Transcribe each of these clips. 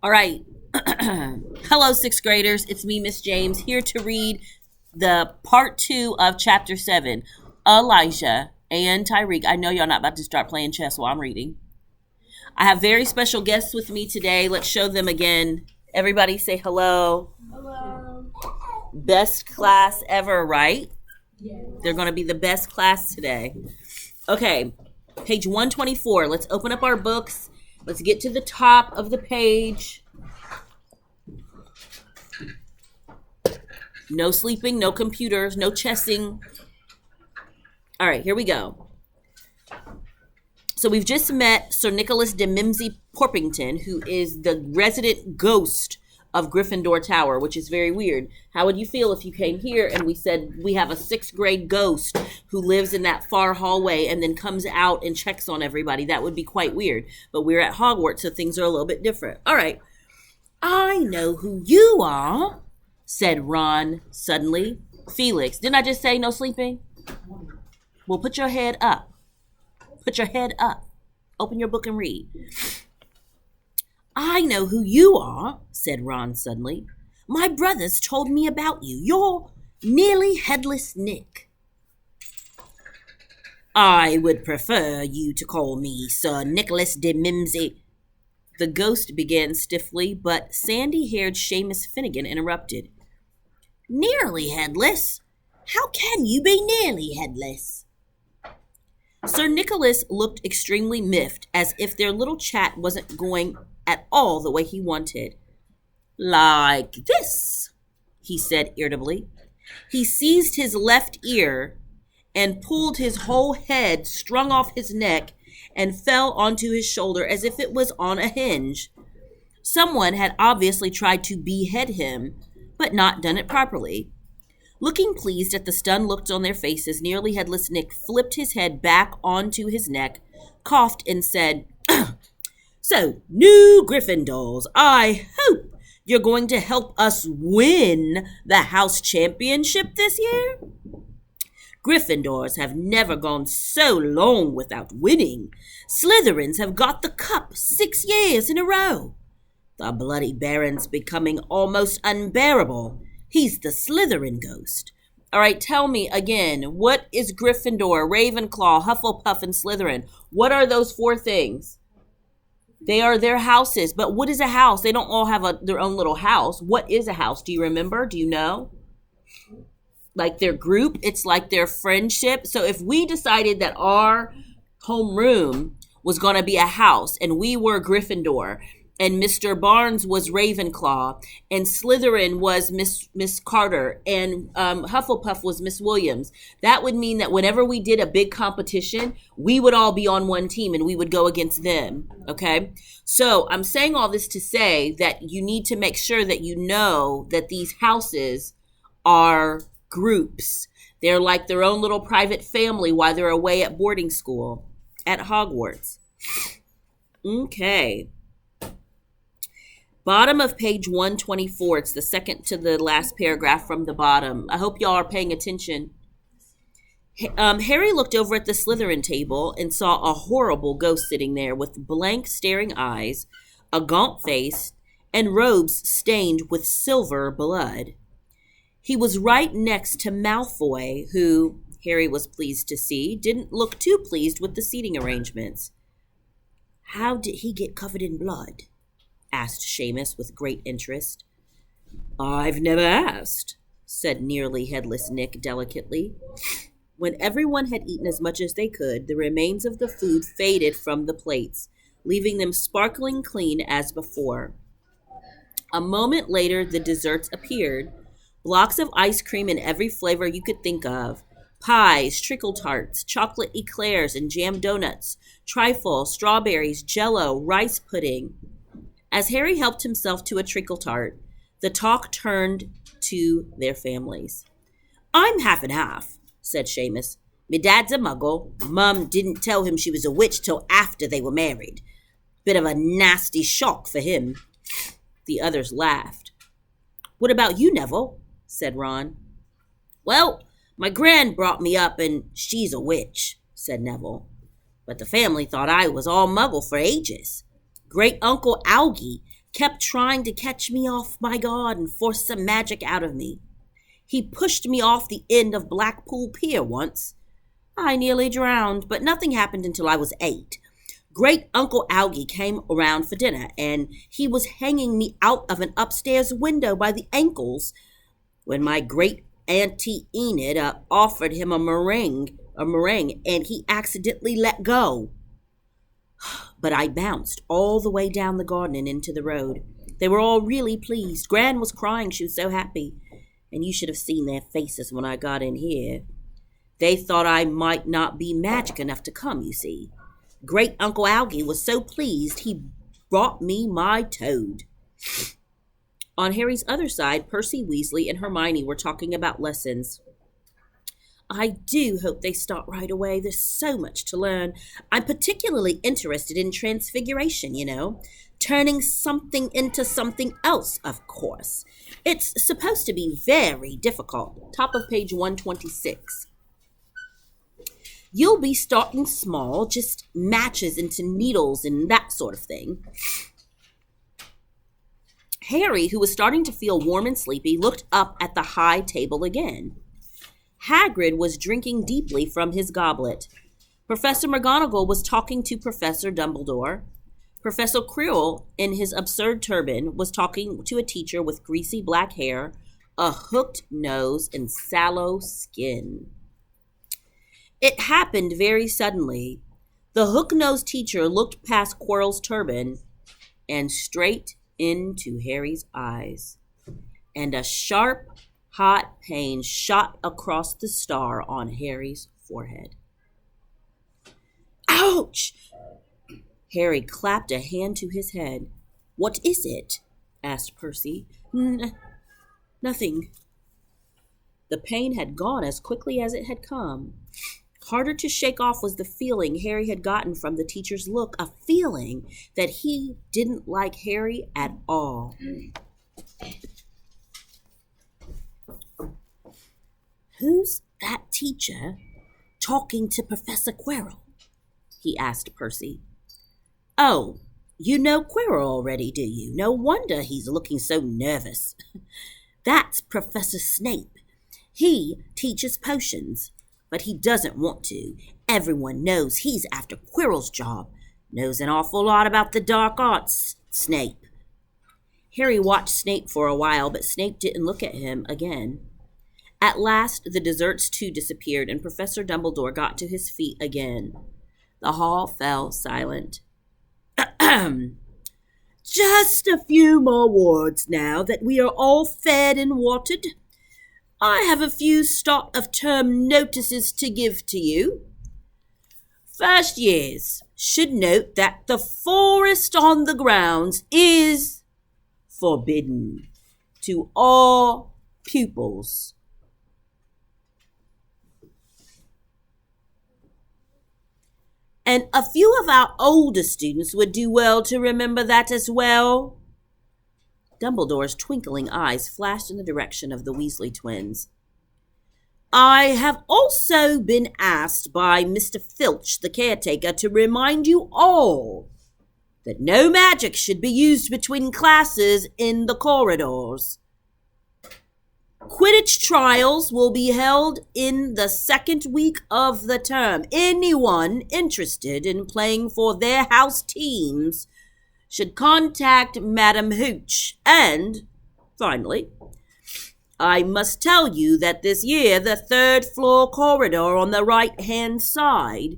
All right. Hello, sixth graders. It's me, Miss James, here to read the part 2 of chapter 7. Elijah and Tyreek. I know y'all not about to start playing chess while I'm reading. I have very special guests with me today. Let's show them again. Everybody say hello. Hello. Best class ever, right? Yes. They're going to be the best class today. Okay, page 124. Let's open up our books. Let's get to the top of the page. No sleeping, no computers, no chessing. All right, here we go. So we've just met Sir Nicholas de Mimsy Porpington, who is the resident ghost of Gryffindor Tower, which is very weird. How would you feel if you came here and we said we have a sixth grade ghost who lives in that far hallway and then comes out and checks on everybody? That would be quite weird. But we're at Hogwarts, so things are a little bit different. All right. I know who you are, said Ron suddenly. Felix, didn't I just say no sleeping? Well, put your head up. Put your head up. Open your book and read. I know who you are, said Ron suddenly. My brothers told me about you. You're nearly headless Nick. I would prefer you to call me Sir Nicholas de Mimsy. The ghost began stiffly, but sandy-haired Seamus Finnegan interrupted. Nearly headless? How can you be nearly headless? Sir Nicholas looked extremely miffed, as if their little chat wasn't going at all the way he wanted. Like this, he said irritably. He seized his left ear and pulled his whole head strung off his neck and fell onto his shoulder as if it was on a hinge. Someone had obviously tried to behead him, but not done it properly. Looking pleased at the stunned looks on their faces, nearly headless Nick flipped his head back onto his neck, coughed, and said, So, new Gryffindors, I hope you're going to help us win the house championship this year? Gryffindors have never gone so long without winning. Slytherins have got the cup 6 years in a row. The bloody Baron's becoming almost unbearable. He's the Slytherin ghost. All right, tell me again, what is Gryffindor, Ravenclaw, Hufflepuff, and Slytherin? What are those 4 things? They are their houses. But what is a house? They don't all have their own little house. What is a house? Do you remember? Do you know? Like their group? It's like their friendship. So if we decided that our homeroom was going to be a house and we were Gryffindor and Mr. Barnes was Ravenclaw and Slytherin was Miss Carter and Hufflepuff was Miss Williams, that would mean that whenever we did a big competition, we would all be on one team and we would go against them, okay? So I'm saying all this to say that you need to make sure that you know that these houses are groups. They're like their own little private family while they're away at boarding school at Hogwarts. Okay. Bottom of page 124. It's the second to the last paragraph from the bottom. I hope y'all are paying attention. Harry looked over at the Slytherin table and saw a horrible ghost sitting there with blank staring eyes, a gaunt face, and robes stained with silver blood. He was right next to Malfoy, who, Harry was pleased to see, didn't look too pleased with the seating arrangements. How did he get covered in blood? Asked Seamus with great interest. I've never asked, said nearly headless Nick delicately. When everyone had eaten as much as they could, the remains of the food faded from the plates, leaving them sparkling clean as before. A moment later, the desserts appeared. Blocks of ice cream in every flavor you could think of. Pies, treacle tarts, chocolate eclairs, and jam donuts, trifle, strawberries, jello, rice pudding. As Harry helped himself to a treacle tart, the talk turned to their families. I'm half and half, said Seamus. Me dad's a muggle. Mum didn't tell him she was a witch till after they were married. Bit of a nasty shock for him. The others laughed. What about you, Neville? Said Ron. Well, my gran brought me up and she's a witch, said Neville. But the family thought I was all muggle for ages. Great Uncle Algie kept trying to catch me off my guard and force some magic out of me. He pushed me off the end of Blackpool Pier once. I nearly drowned, but nothing happened until I was 8. Great Uncle Algie came around for dinner, and he was hanging me out of an upstairs window by the ankles when my great Auntie Enid offered him a meringue, and he accidentally let go. But I bounced all the way down the garden and into the road. They were all really pleased. Gran was crying. She was so happy. And you should have seen their faces when I got in here. They thought I might not be magic enough to come, you see. Great Uncle Algie was so pleased he brought me my toad. On Harry's other side, Percy Weasley and Hermione were talking about lessons. I do hope they start right away. There's so much to learn. I'm particularly interested in transfiguration, turning something into something else, of course. It's supposed to be very difficult. Top of page 126. You'll be starting small, just matches into needles and that sort of thing. Harry, who was starting to feel warm and sleepy, looked up at the high table again. Hagrid was drinking deeply from his goblet. Professor McGonagall was talking to Professor Dumbledore. Professor Quirrell, in his absurd turban, was talking to a teacher with greasy black hair, a hooked nose, and sallow skin. It happened very suddenly. The hook-nosed teacher looked past Quirrell's turban and straight into Harry's eyes, and a sharp, hot pain shot across the star on Harry's forehead. Ouch! Harry clapped a hand to his head. What is it? Asked Percy. Nothing. The pain had gone as quickly as it had come. Harder to shake off was the feeling Harry had gotten from the teacher's look, a feeling that he didn't like Harry at all. Who's that teacher talking to Professor Quirrell? He asked Percy. Oh, you know Quirrell already, do you? No wonder he's looking so nervous. That's Professor Snape. He teaches potions, but he doesn't want to. Everyone knows he's after Quirrell's job. Knows an awful lot about the dark arts, Snape. Harry watched Snape for a while, but Snape didn't look at him again. At last, the desserts too disappeared, and Professor Dumbledore got to his feet again. The hall fell silent. Just a few more words now that we are all fed and watered. I have a few start-of-term notices to give to you. First years should note that the forest on the grounds is forbidden to all pupils. And a few of our older students would do well to remember that as well. Dumbledore's twinkling eyes flashed in the direction of the Weasley twins. I have also been asked by Mr. Filch, the caretaker, to remind you all that no magic should be used between classes in the corridors. Quidditch trials will be held in the second week of the term. Anyone interested in playing for their house teams should contact Madam Hooch. And, finally, I must tell you that this year the third floor corridor on the right-hand side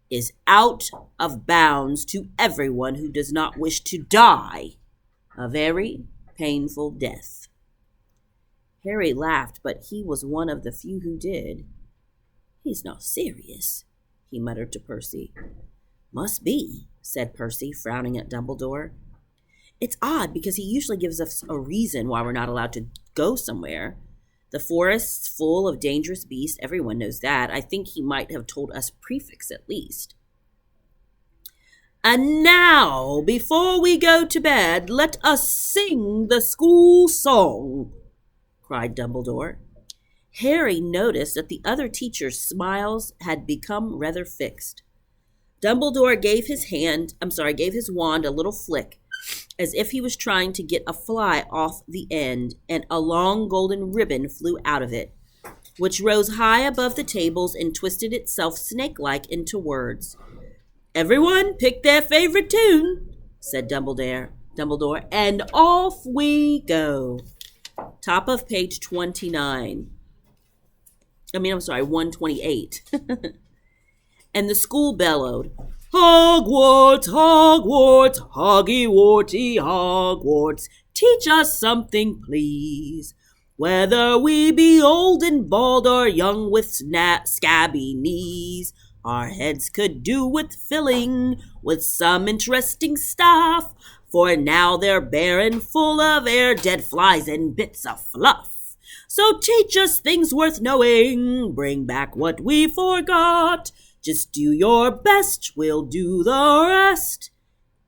is out of bounds to everyone who does not wish to die a very painful death. Harry laughed, but he was one of the few who did. He's not serious, he muttered to Percy. Must be, said Percy, frowning at Dumbledore. It's odd because he usually gives us a reason why we're not allowed to go somewhere. The forest's full of dangerous beasts, everyone knows that. I think he might have told us prefects at least. And now, before we go to bed, let us sing the school song, cried Dumbledore. Harry noticed that the other teachers' smiles had become rather fixed. Dumbledore gave his wand a little flick, as if he was trying to get a fly off the end, and a long golden ribbon flew out of it, which rose high above the tables and twisted itself snake-like into words. "Everyone pick their favorite tune," said Dumbledore, "and off we go." Top of page 29. 128. And the school bellowed, "Hogwarts, Hogwarts, Hoggy-Warty Hogwarts, teach us something, please. Whether we be old and bald or young with scabby knees, our heads could do with filling with some interesting stuff, for now they're bare and full of air, dead flies and bits of fluff. So teach us things worth knowing, bring back what we forgot. Just do your best, we'll do the rest,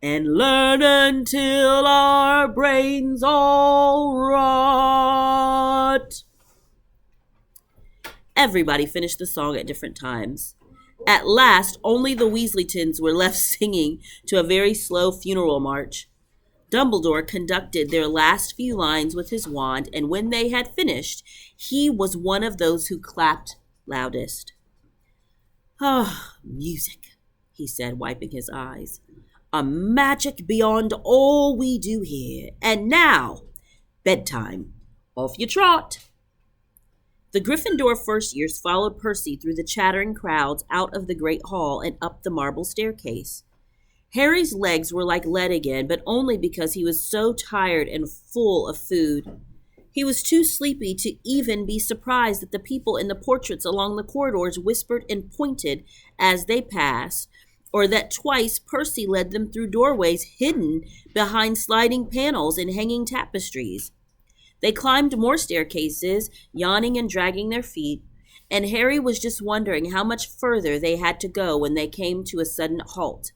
and learn until our brains all rot." Everybody finished the song at different times. At last, only the Weasleyghtons were left singing to a very slow funeral march. Dumbledore conducted their last few lines with his wand, and when they had finished, he was one of those who clapped loudest. "Ah, music," he said, wiping his eyes. "A magic beyond all we do here. And now, bedtime. Off you trot." The Gryffindor first years followed Percy through the chattering crowds out of the great hall and up the marble staircase. Harry's legs were like lead again, but only because he was so tired and full of food. He was too sleepy to even be surprised that the people in the portraits along the corridors whispered and pointed as they passed, or that twice Percy led them through doorways hidden behind sliding panels and hanging tapestries. They climbed more staircases, yawning and dragging their feet, and Harry was just wondering how much further they had to go when they came to a sudden halt.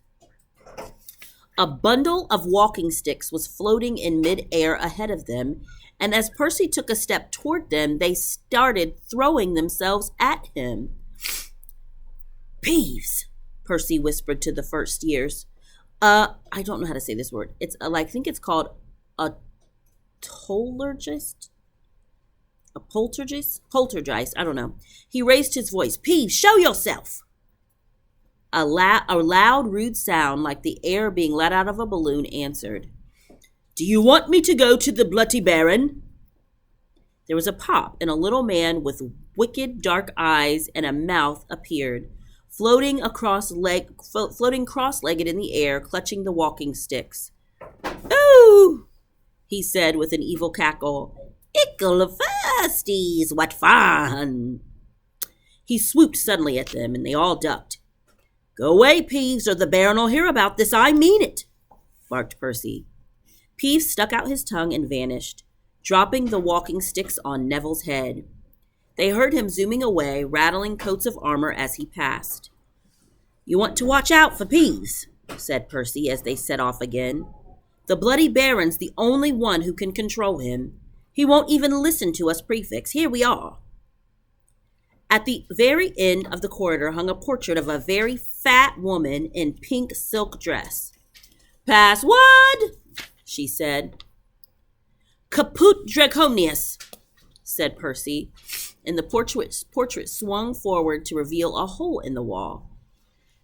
A bundle of walking sticks was floating in mid-air ahead of them, and as Percy took a step toward them, they started throwing themselves at him. "Peeves," Percy whispered to the first years. I don't know how to say this word. I think it's called a poltergeist? A poltergeist? Poltergeist, I don't know. He raised his voice. "Peeves, show yourself!" A loud, rude sound, like the air being let out of a balloon, answered. "Do you want me to go to the Bloody Baron?" There was a pop, and a little man with wicked dark eyes and a mouth appeared, floating cross-legged in the air, clutching the walking sticks. "Ooh!" he said with an evil cackle. "Ickle-firsties, what fun!" He swooped suddenly at them, and they all ducked. "Go away, Peeves, or the Baron will hear about this. I mean it," barked Percy. Peeves stuck out his tongue and vanished, dropping the walking sticks on Neville's head. They heard him zooming away, rattling coats of armor as he passed. "You want to watch out for Peeves," said Percy as they set off again. "The Bloody Baron's the only one who can control him. He won't even listen to us prefects. Here we are." At the very end of the corridor hung a portrait of a very fat woman in pink silk dress. "Password," she said. "Caput Draconius," said Percy, and the portrait swung forward to reveal a hole in the wall.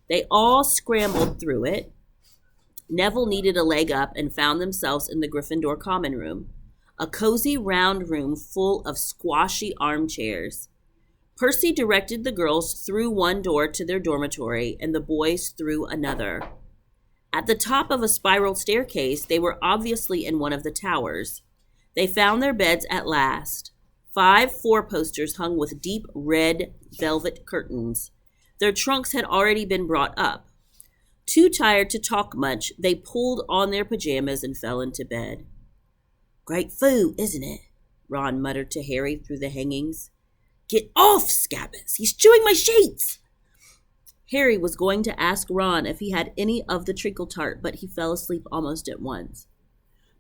They all scrambled through it. Neville needed a leg up and found themselves in the Gryffindor common room, a cozy round room full of squashy armchairs. Percy directed the girls through one door to their dormitory and the boys through another. At the top of a spiral staircase, they were obviously in one of the towers. They found their beds at last. 5 four-posters hung with deep red velvet curtains. Their trunks had already been brought up. Too tired to talk much, they pulled on their pajamas and fell into bed. "Great food, isn't it?" Ron muttered to Harry through the hangings. "Get off, Scabbers! He's chewing my sheets!" Harry was going to ask Ron if he had any of the treacle tart, but he fell asleep almost at once.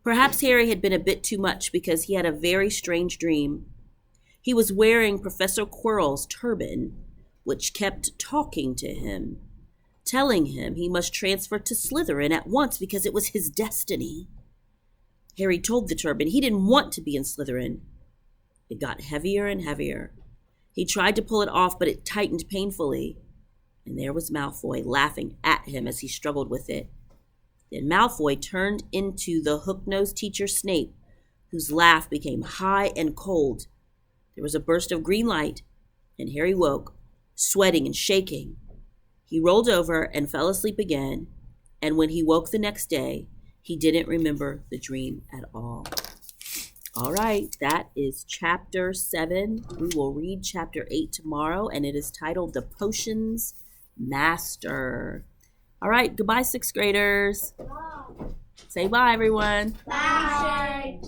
Perhaps Harry had been a bit too much because he had a very strange dream. He was wearing Professor Quirrell's turban, which kept talking to him, telling him he must transfer to Slytherin at once because it was his destiny. Harry told the turban he didn't want to be in Slytherin. It got heavier and heavier. He tried to pull it off, but it tightened painfully. And there was Malfoy laughing at him as he struggled with it. Then Malfoy turned into the hook-nosed teacher Snape, whose laugh became high and cold. There was a burst of green light, and Harry woke, sweating and shaking. He rolled over and fell asleep again, and when he woke the next day, he didn't remember the dream at all. All right, that is chapter 7. We will read chapter 8 tomorrow, and it is titled The Potions Master. All right, goodbye, 6th graders. Bye. Say bye, everyone. Bye.